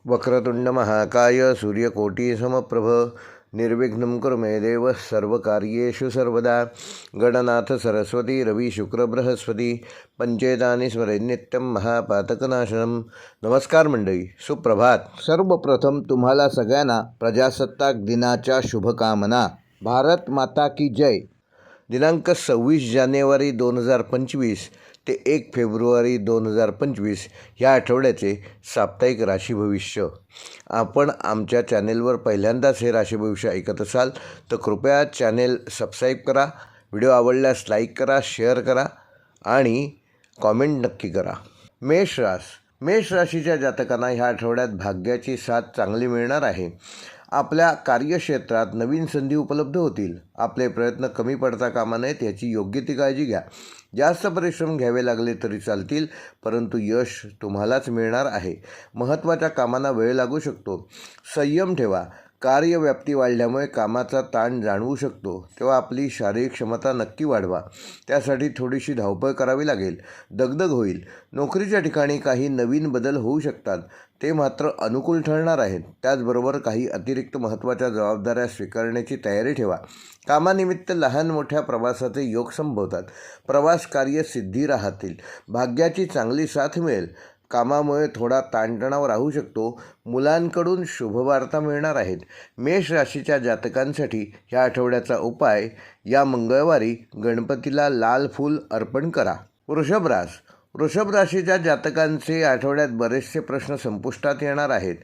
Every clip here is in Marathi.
वक्रतुंड महाकाय सूर्यकोटि समप्रभ निर्विघ्नं कुरु मे देव सर्वकार्येषु सर्वदा। गणनाथ सरस्वती रवि शुक्र बृहस्पती पंचेतानि स्मरेन् नित्यं महापातकनाशनम। नमस्कार मंडळी, सुप्रभात। सर्वप्रथम तुम्हाला सगळ्यांना प्रजासत्ताक दिनाच्या शुभकामना। भारत माता की जय। दिनांक 26 जानेवारी 2025 ते 1 फेब्रुवारी 2025 या आठवड्याचे साप्ताहिक राशी भविष्य। आपण आमच्या चॅनेलवर पहिल्यांदाच हे राशी भविष्य ऐकत असाल तर कृपया चॅनेल सबस्क्राईब करा, व्हिडिओ आवडल्यास लाईक करा, शेअर करा आणि कॉमेंट नक्की करा। मेष राशीच्या जातकांना ह्या आठवड्यात भाग्याची साथ चांगली मिळणार आहे। आपल्या कार्यक्षेत्रात नवीन संधी उपलब्ध होतील। आपले प्रयत्न कमी पडता कामा नयेत याची योग्य ती काळजी घ्या। जास्त परिश्रम घ्यावे लागले तरी चालतील, परंतु यश तुम्हालाच मिळणार आहे। महत्त्वाच्या कामांना वेळ लागू शकतो, संयम ठेवा। कार्यव्याप्ती वाढल्यामुळे कामाचा ताण जाणवू शकतो, तेव्हा आपली शारीरिक क्षमता नक्की वाढवा। त्यासाठी थोडीशी धावपळ करावी लागेल, दगदग होईल। नोकरीच्या ठिकाणी काही नवीन बदल होऊ शकतात, ते मात्र अनुकूल ठरणार आहेत। त्याचबरोबर काही अतिरिक्त महत्त्वाच्या जबाबदाऱ्या स्वीकारण्याची तयारी ठेवा। कामानिमित्त लहान मोठ्या प्रवासाचे योग संभवतात। प्रवास कार्य सिद्धी राहतील। भाग्याची चांगली साथ मिळेल। कामामुळे थोडा ताणतणाव राहू शकतो। मुलांकडून शुभवार्ता मिळणार आहेत। मेष राशीच्या जातकांसाठी ह्या आठवड्याचा उपाय, या मंगळवारी गणपतीला लाल फूल अर्पण करा। वृषभ राशीच्या जातकांचे आठवड्यात बरेचसे प्रश्न संपुष्टात येणार आहेत।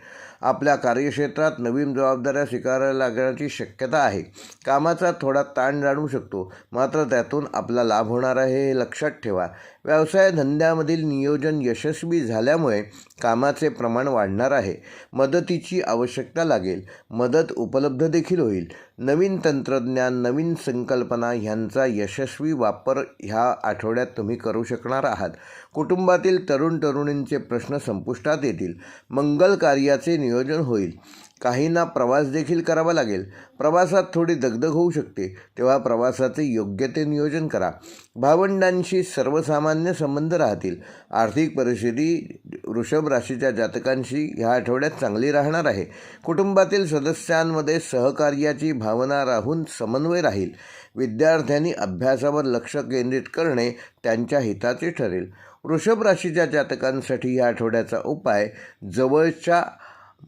आपल्या कार्यक्षेत्रात नवीन जबाबदाऱ्या स्वीकारायला लागण्याची शक्यता आहे। कामाचा थोडा ताण जाणवू शकतो, मात्र त्यातून आपला लाभ होणार आहे हे लक्षात ठेवा। व्यवसाय धंद्यामधील नियोजन यशस्वी झाल्यामुळे कामाचे प्रमाण वाढणार आहे। मदतीची आवश्यकता लागेल, मदत उपलब्ध देखील होईल। नवीन तंत्रज्ञान, नवीन संकल्पना ह्यांचा यशस्वी वापर ह्या आठवड्यात तुम्ही करू शकणार आहात। कुटुंबातील तरुण तरुणींचे प्रश्न संपुष्टात येतील। मंगल कार्याचे नियोजन होईल। काहींना प्रवास देखील करावा लागेल। प्रवासात थोडी दगदग होऊ शकते, तेव्हा प्रवासाचे योग्य ते नियोजन करा। भावंडांशी सर्वसामान्य संबंध राहतील। आर्थिक परिस्थिती वृषभ राशीच्या जातकांशी ह्या आठवड्यात चांगली राहणार आहे। कुटुंबातील सदस्यांमध्ये सहकार्याची भावना राहून समन्वय राहील। विद्यार्थ्यांनी अभ्यासावर लक्ष केंद्रित करणे त्यांच्या हिताचे ठरेल। वृषभ राशीच्या जातकांसाठी या आठवड्याचा उपाय, जवळच्या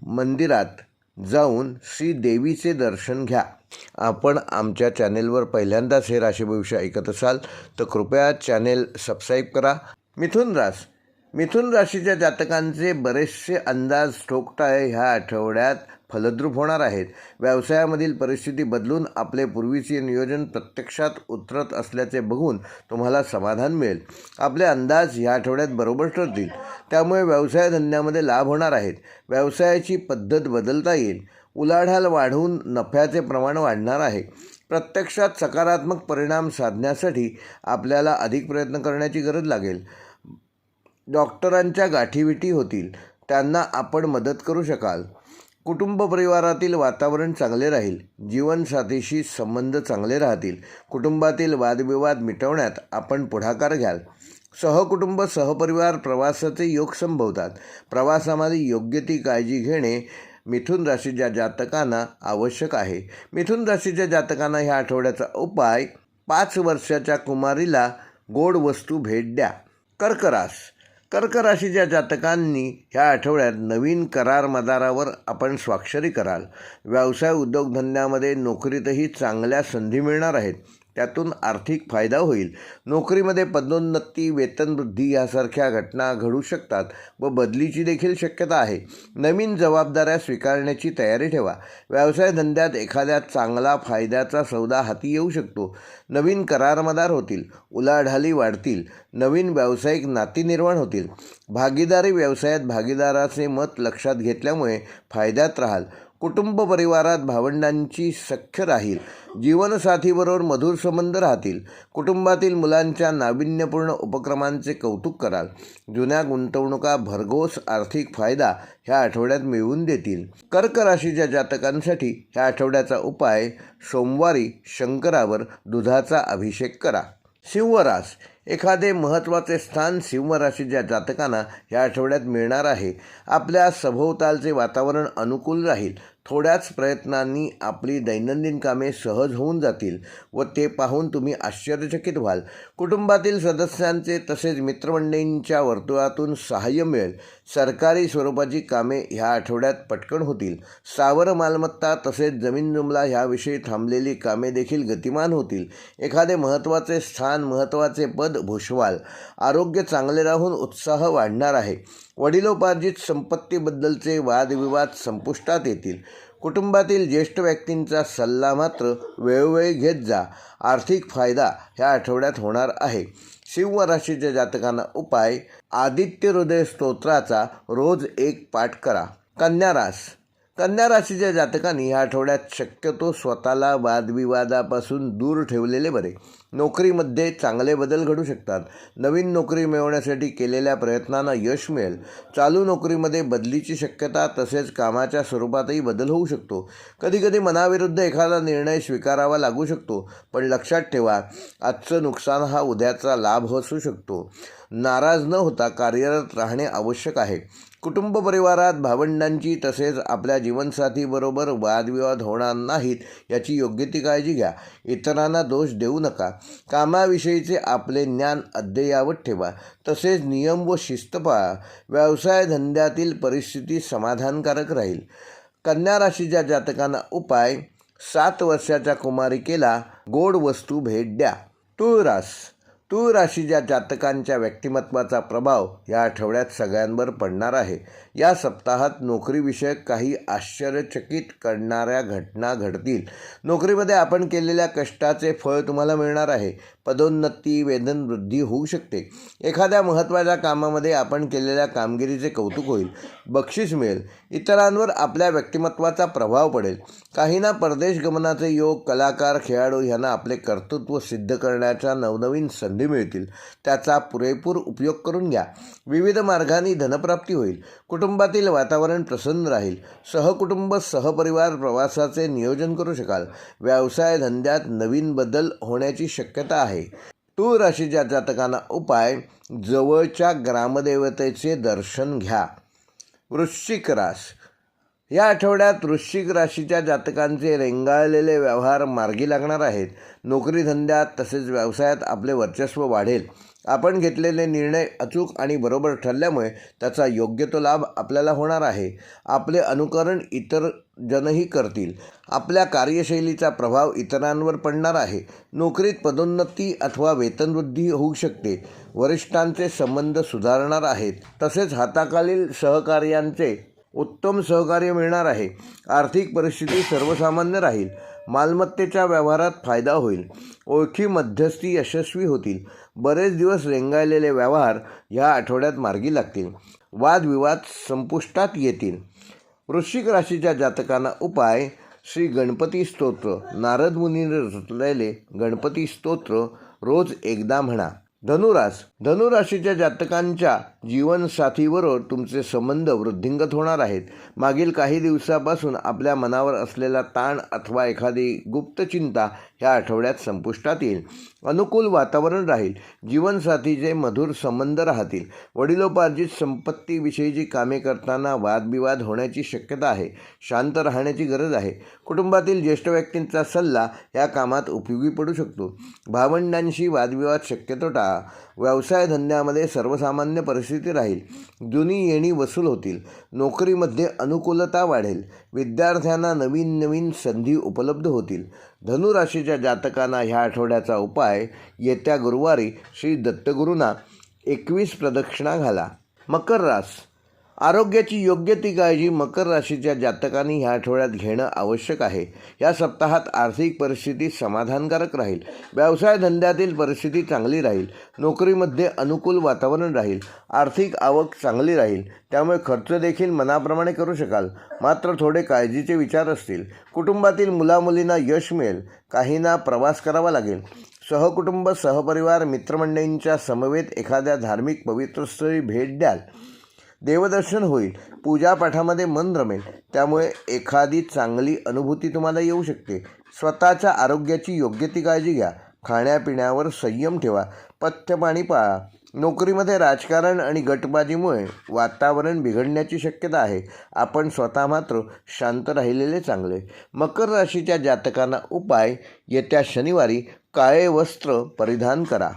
मंदिरात जाऊन श्री देवीचे दर्शन घ्या। आपण आमच्या चॅनेलवर पहिल्यांदाच हे राशी भविष्य ऐकत असाल तर कृपया चॅनेल सबस्क्राईब करा। मिथुन राशीच्या जातकांचे बरेचसे अंदाज ठोकताळे ह्या आठवड्यात फलद्रूप होणार आहेत। व्यवसायामधील परिस्थिती बदलून आपले पूर्वीचे नियोजन प्रत्यक्षात उतरत असल्याचे बघून तुम्हाला समाधान मिळेल। आपले अंदाज ह्या आठवड्यात बरोबर ठरतील, त्यामुळे व्यवसाय धंद्यामध्ये लाभ होणार आहेत। व्यवसायाची पद्धत बदलता येईल। उलाढाल वाढवून नफ्याचे प्रमाण वाढणार आहे। प्रत्यक्षात सकारात्मक परिणाम साधण्यासाठी आपल्याला अधिक प्रयत्न करण्याची गरज लागेल। डॉक्टरांच्या गाठीभेटी होतील, त्यांना आपण मदत करू शकाल। कुटुंब परिवारातील वातावरण चांगले राहील। जीवनसाथीशी संबंध चांगले राहतील। कुटुंबातील वादविवाद मिटवण्यात आपण पुढाकार घ्याल। सहकुटुंब सहपरिवार प्रवासाचे योग संभवतात। प्रवासामध्ये योग्य ती काळजी घेणे मिथुन राशीच्या जातकांना आवश्यक आहे। मिथुन राशीच्या जातकांना ह्या आठवड्याचा उपाय, 5 वर्षाच्या कुमारीला गोड वस्तू भेट द्या। कर्क राशीच्या जातकांनी ह्या आठवड्यात नवीन करार मदारावर आपण स्वाक्षरी कराल। व्यवसाय उद्योगधंद्यामध्ये नोकरीतही चांगल्या संधी मिळणार आहेत, त्यातून आर्थिक फायदा होईल। नोकरीमध्ये पदोन्नती, वेतनवृद्धी यासारख्या घटना घडू शकतात व बदलीची देखील शक्यता आहे। नवीन जबाबदाऱ्या स्वीकारण्याची तयारी ठेवा। व्यवसाय धंद्यात एखाद्या चांगला फायद्याचा सौदा हाती येऊ शकतो। नवीन करारमदार होतील। उलाढाली वाढतील। नवीन व्यावसायिक नाती निर्माण होतील। भागीदारी व्यवसायात भागीदाराचे मत लक्षात घेतल्यामुळे फायद्यात राहाल। कुटुंब परिवारात भावंडांची सख्य राहील। जीवनसाथीबरोबर मधुर संबंध राहतील। कुटुंबातील मुलांच्या नाविन्यपूर्ण उपक्रमांचे कौतुक कराल। जुन्या गुंतवणुका भरघोस आर्थिक फायदा ह्या आठवड्यात मिळवून देतील। कर्क राशीच्या जातकांसाठी ह्या आठवड्याचा उपाय, सोमवारी शंकरावर दुधाचा अभिषेक करा। एखादे महत्त्वाचे स्थान सिंह राशीच्या जातकांना या आठवड्यात मिळणार आहे. आपल्या सभोवतालचे वातावरण अनुकूल राहील. थोड्याच प्रयत्नांनी आपली दैनंदिन कामे सहज होऊन जातील व ते पाहून तुम्ही आश्चर्यचकित व्हाल. कुटुंबातील सदस्यांचे तसेच मित्रमंडळींच्या वर्तुळातून सहाय्य मिळेल. सरकारी स्वरूपाची कामे ह्या आठवड्यात पटकन होतील. स्थावर मालमत्ता तसेच जमीन जुमला ह्याविषयी थांबलेली कामे देखील गतिमान होतील. एखादे महत्त्वाचे स्थान, महत्त्वाचे पद भूषवाल. आरोग्य चांगले राहून उत्साह वाढणार आहे. वडिलोपार्जित संपत्तीबद्दलचे वादविवाद संपुष्टात येतील. कुटुंबातील ज्येष्ठ व्यक्तींचा सल्ला मात्र वेळोवेळी घेत जा. आर्थिक फायदा ह्या आठवड्यात होणार आहे. सिंह राशीच्या जातकांना उपाय: आदित्य हृदय स्तोत्राचा रोज एक पाठ करा. कन्या राशीच्या जातकांनी या आठवड्यात शक्यतो स्वतःला वादविवादापासून दूर ठेवलेले बरे. नोकरीमध्ये चांगले बदल घडू शकतात. नवीन नोकरी मिळवण्यासाठी केलेल्या प्रयत्नांना यश मिळेल. चालू नोकरीमध्ये बदलीची शक्यता तसेच कामाच्या स्वरूपातही बदल होऊ शकतो. कधीकधी मनाविरुद्ध एखादा निर्णय स्वीकारावा लागू शकतो, पण लक्षात ठेवा, आजचं नुकसान हा उद्याचा लाभ असू शकतो. नाराज न होता कार्यरत राहणे आवश्यक आहे. कुटुंब परिवारात भावंडांची तसेच आपल्या जीवनसाथीबरोबर वादविवाद होणार नाहीत याची योग्य ती काळजी घ्या. इतरांना दोष देऊ नका. कामाविषयीचे आपले ज्ञान अद्ययावत ठेवा. तसेच नियम व शिस्त पाळा. व्यवसाय धंद्यातील परिस्थिती समाधानकारक राहील. कन्या राशीच्या जातकांना उपाय: 7 वर्षाच्या कुमारिकेला गोड वस्तू भेट द्या. तूळ राशीच्या जातकांच्या व्यक्तिमत्वाचा प्रभाव या आठवड्यात सगळ्यांवर पडणार आहे. या सप्ताहात नोकरीविषयक काही आश्चर्यचकित करणाऱ्या घटना घडतील. नोकरीमध्ये आपण केलेल्या कष्टाचे फळ तुम्हाला मिळणार आहे. पदोन्नती, वेतनवृद्धी होऊ शकते. एखाद्या महत्त्वाच्या कामामध्ये आपण केलेल्या कामगिरीचे कौतुक होईल. बक्षीस मिळेल. इतरांवर आपल्या व्यक्तिमत्वाचा प्रभाव पडेल. काहींना परदेश गमनाचे योग. कलाकार, खेळाडू यांना आपले कर्तृत्व सिद्ध करण्याच्या नवनवीन संधी मिळतील. त्याचा पुरेपूर उपयोग करून घ्या. विविध मार्गांनी धनप्राप्ती होईल. कुटुंबातील वातावरण प्रसन्न राहील. सहकुटुंब, सहपरिवार प्रवासाचे नियोजन करू शकाल. व्यवसाय धंद्यात नवीन बदल होण्याची शक्यता आहे. तूळ राशीच्या जातकांना उपाय: जवळच्या ग्रामदेवतेचे दर्शन घ्या. या आठवड्यात वृश्चिक राशीच्या जातकांचे रेंगाळलेले व्यवहार मार्गी लागणार आहेत. नोकरी धंद्यात तसेच व्यवसायात आपले वर्चस्व वाढेल. आपण घेतलेले निर्णय अचूक आणि बरोबर ठरल्यामुळे त्याचा योग्य तो लाभ आपल्याला होणार आहे. आपले अनुकरण इतर जनही करतील. आपल्या कार्यशैलीचा प्रभाव इतरांवर पडणार आहे. नोकरीत पदोन्नती अथवा वेतनवृद्धी होऊ शकते. वरिष्ठांचे संबंध सुधारणार आहेत. तसेच हाताखालील सहकार्यांचे उत्तम सहकार्य मिळणार आहे. आर्थिक परिस्थिती सर्वसामान्य राहील. मालमत्तेच्या व्यवहारात फायदा होईल. ओळखी मध्यस्थी यशस्वी होतील. बरेच दिवस रेंगाळलेले व्यवहार ह्या आठवड्यात मार्गी लागतील. वादविवाद संपुष्टात येतील. वृश्चिक राशीच्या जातकांना उपाय: श्री गणपती स्तोत्र. नारद मुनीने रचलेले गणपती स्तोत्र रोज एकदा म्हणा. धनुराशीच्या जातकांच्या जीवनसाथीबरोबर तुमचे संबंध वृद्धिंगत होणार आहेत. मागील काही दिवसापासून आपल्या मनावर असलेला ताण अथवा एखादी गुप्त चिंता ह्या आठवड्यात संपुष्टात येईल. अनुकूल वातावरण राहील. जीवनसाथीचे मधुर संबंध राहतील. वडिलोपार्जित संपत्तीविषयीची कामे करताना वादविवाद होण्याची शक्यता आहे. शांत राहण्याची गरज आहे. कुटुंबातील ज्येष्ठ व्यक्तींचा सल्ला या कामात उपयोगी पडू शकतो. भावंडांशी वादविवाद शक्यतो टाळा. व्यवसाय धंद्यामध्ये सर्वसामान्य परिस्थिती राहील. जुनी येणी वसूल होतील. नोकरीमध्ये अनुकूलता वाढेल. विद्यार्थ्यांना नवीन संधी उपलब्ध होतील. धनुराशीच्या जातकांना ह्या आठवड्याचा उपाय: येत्या गुरुवारी श्री दत्तगुरूंना 21 प्रदक्षिणा घाला. आरोग्याची योग्य ती काळजी मकर राशीच्या जातकांनी ह्या आठवड्यात घेणं आवश्यक आहे. या सप्ताहात आर्थिक परिस्थिती समाधानकारक राहील. व्यवसाय धंद्यातील परिस्थिती चांगली राहील. नोकरीमध्ये अनुकूल वातावरण राहील. आर्थिक आवक चांगली राहील. त्यामुळे खर्च देखील मनाप्रमाणे करू शकाल. मात्र थोडे काळजीचे विचार असतील. कुटुंबातील मुलामुलींना यश मिळेल. काहींना प्रवास करावा लागेल. सहकुटुंब, सहपरिवार, मित्रमंडळींच्या समवेत एखाद्या धार्मिक पवित्रस्थळी भेट द्याल. देवदर्शन होईल. पूजापाठामध्ये मन रमेल. त्यामुळे एखादी चांगली अनुभूती तुम्हाला येऊ शकते. स्वतःच्या आरोग्याची योग्य ती काळजी घ्या. खाण्यापिण्यावर संयम ठेवा. पथ्य पाणी पाळा. नोकरीमध्ये राजकारण आणि गटबाजीमुळे वातावरण बिघडण्याची शक्यता आहे. आपण स्वतः मात्र शांत राहिलेले चांगले. मकर राशीच्या जातकांना उपाय: येत्या शनिवारी काळे वस्त्र परिधान करा.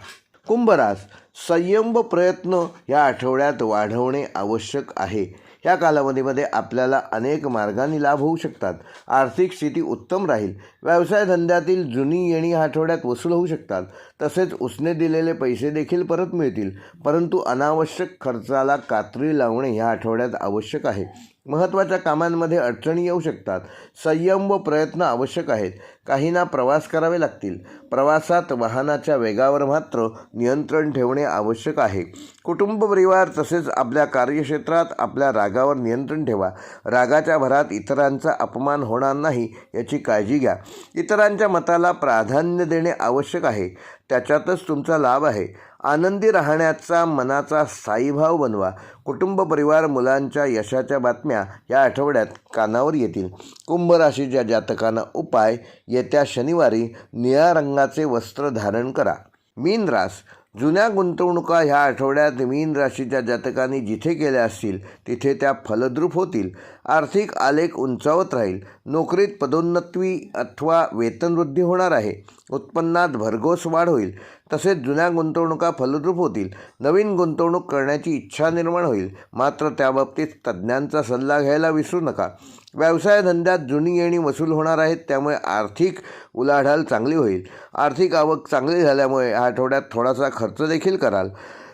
कुंभ रास: संयम व प्रयत्न या आठवड्यात वाढवणे आवश्यक आहे. या कालावधीमध्ये आपल्याला अनेक मार्गांनी लाभ होऊ शकतात. आर्थिक स्थिती उत्तम राहील. व्यवसाय धंद्यातील जुनी येणी या आठवड्यात वसूल होऊ शकतात. तसेच उसने दिलेले पैसे देखील परत मिळतील. परंतु अनावश्यक खर्चाला कात्री लावणे या आठवड्यात आवश्यक आहे. महत्त्वाच्या कामांमध्ये अडचणी येऊ शकतात. संयम व प्रयत्न आवश्यक आहेत. काहींना प्रवास करावे लागतील. प्रवासात वाहनाच्या वेगावर मात्र नियंत्रण ठेवणे आवश्यक आहे. कुटुंब, परिवार तसेच आपल्या कार्यक्षेत्रात आपल्या रागावर नियंत्रण ठेवा. रागाच्या भरात इतरांचा अपमान होणार नाही याची काळजी घ्या. इतरांच्या मताला प्राधान्य देणे आवश्यक आहे. त्याच्यातच तुमचा लाभ आहे. आनंदी राहण्याचा मनाचा स्थायीभाव बनवा. कुटुंब, परिवार, मुलांच्या यशाच्या बातम्या या आठवड्यात कानावर येतील. कुंभ राशीच्या जातकांना उपाय: येत्या शनिवारी निळ्या रंगाचे वस्त्र धारण करा. मीन रास: जुन्या गुंतवणुका ह्या आठवड्यात मीन राशीच्या जातकांनी जिथे केल्या असतील तिथे त्या फलद्रूप होतील. आर्थिक आलेख उंचावत राहील. नोकरीत पदोन्नती अथवा वेतनवृद्धी होणार आहे. उत्पन्नात भरघोस वाढ होईल. तसेच जुन्या गुंतवणुका फलद्रूप होतील. नवीन गुंतवणूक करण्याची इच्छा निर्माण होईल. मात्र त्याबाबतीत तज्ज्ञांचा सल्ला घ्यायला विसरू नका. व्यवसाय धंद्यात जुनी येणी वसूल होणार आहेत. त्यामुळे आर्थिक उलाढाल चांगली होईल. आर्थिक आवक चांगली झाल्यामुळे या आठवड्यात थोडासा खर्च देखील कराल.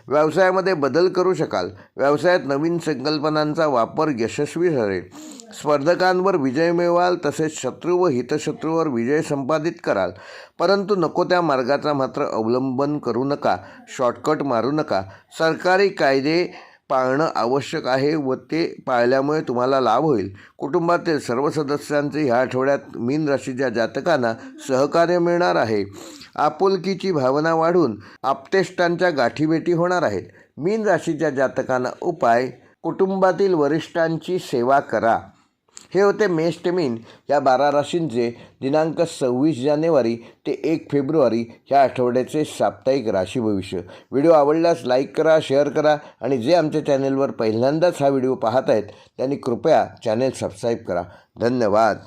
व्यवसायामध्ये बदल करू शकाल. व्यवसायात नवीन संकल्पनांचा वापर यशस्वी ठरेल. स्पर्धकांवर विजय मिळवाल. तसेच शत्रू व हितशत्रूवर विजय संपादित कराल. परंतु नको त्या मार्गाचा मात्र अवलंबन करू नका. शॉर्टकट मारू नका. सरकारी कायदे पाळणं आवश्यक आहे व ते पाळल्यामुळे तुम्हाला लाभ होईल. कुटुंबातील सर्व सदस्यांचे ह्या आठवड्यात मीन राशीच्या जातकांना सहकार्य मिळणार आहे. आपुलकीची भावना वाढून आप्तेष्टांच्या गाठीभेटी होणार आहेत. मीन राशीच्या जातकांना उपाय: कुटुंबातील वरिष्ठांची सेवा करा. हे होते मेष ते मीन या 12 राशींचे दिनांक 26 जानेवारी ते 1 फेब्रुवारी ह्या आठवड्याचे साप्ताहिक राशी भविष्य. व्हिडिओ आवडल्यास लाईक करा, शेअर करा आणि जे आमच्या चॅनेलवर पहिल्यांदाच हा व्हिडिओ पाहत आहेत त्यांनी कृपया चॅनेल सबस्क्राईब करा. धन्यवाद.